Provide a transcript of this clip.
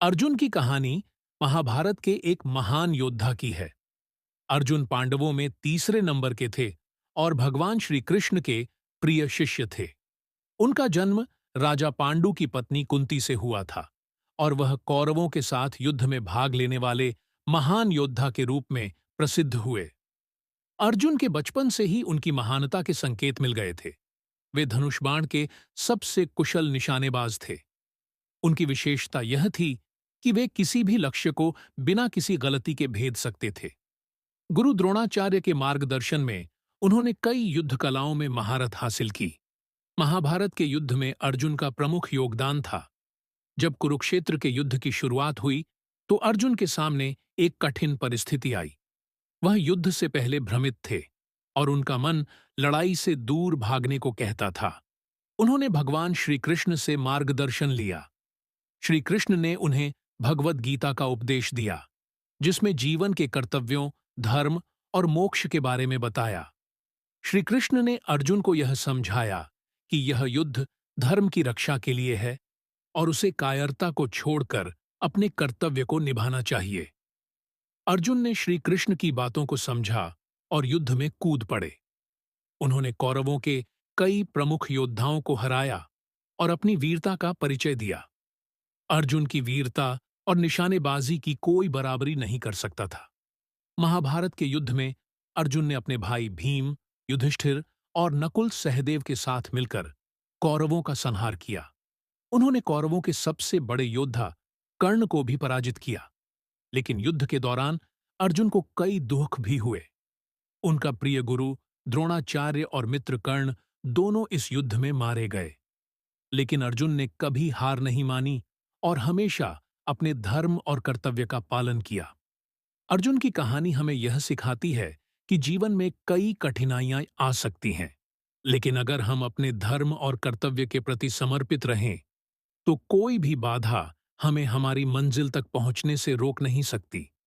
अर्जुन की कहानी महाभारत के एक महान योद्धा की है। अर्जुन पांडवों में तीसरे नंबर के थे और भगवान श्री कृष्ण के प्रिय शिष्य थे। उनका जन्म राजा पांडु की पत्नी कुंती से हुआ था और वह कौरवों के साथ युद्ध में भाग लेने वाले महान योद्धा के रूप में प्रसिद्ध हुए। अर्जुन के बचपन से ही उनकी महानता के संकेत मिल गए थे। वे धनुष बाण के सबसे कुशल निशानेबाज थे। उनकी विशेषता यह थी कि वे किसी भी लक्ष्य को बिना किसी गलती के भेद सकते थे। गुरु द्रोणाचार्य के मार्गदर्शन में उन्होंने कई युद्ध कलाओं में महारत हासिल की। महाभारत के युद्ध में अर्जुन का प्रमुख योगदान था। जब कुरुक्षेत्र के युद्ध की शुरुआत हुई तो अर्जुन के सामने एक कठिन परिस्थिति आई। वह युद्ध से पहले भ्रमित थे और उनका मन लड़ाई से दूर भागने को कहता था। उन्होंने भगवान श्री कृष्ण से मार्गदर्शन लिया। श्री कृष्ण ने उन्हें भगवद गीता का उपदेश दिया, जिसमें जीवन के कर्तव्यों, धर्म और मोक्ष के बारे में बताया। श्री कृष्ण ने अर्जुन को यह समझाया कि यह युद्ध धर्म की रक्षा के लिए है और उसे कायरता को छोड़कर अपने कर्तव्य को निभाना चाहिए। अर्जुन ने श्री कृष्ण की बातों को समझा और युद्ध में कूद पड़े। उन्होंने कौरवों के कई प्रमुख योद्धाओं को हराया और अपनी वीरता का परिचय दिया। अर्जुन की वीरता और निशानेबाजी की कोई बराबरी नहीं कर सकता था। महाभारत के युद्ध में अर्जुन ने अपने भाई भीम, युधिष्ठिर और नकुल सहदेव के साथ मिलकर कौरवों का संहार किया। उन्होंने कौरवों के सबसे बड़े योद्धा कर्ण को भी पराजित किया। लेकिन युद्ध के दौरान अर्जुन को कई दुख भी हुए। उनका प्रिय गुरु द्रोणाचार्य और मित्र कर्ण दोनों इस युद्ध में मारे गए। लेकिन अर्जुन ने कभी हार नहीं मानी और हमेशा अपने धर्म और कर्तव्य का पालन किया। अर्जुन की कहानी हमें यह सिखाती है कि जीवन में कई कठिनाइयां आ सकती हैं, लेकिन अगर हम अपने धर्म और कर्तव्य के प्रति समर्पित रहें, तो कोई भी बाधा हमें हमारी मंजिल तक पहुंचने से रोक नहीं सकती।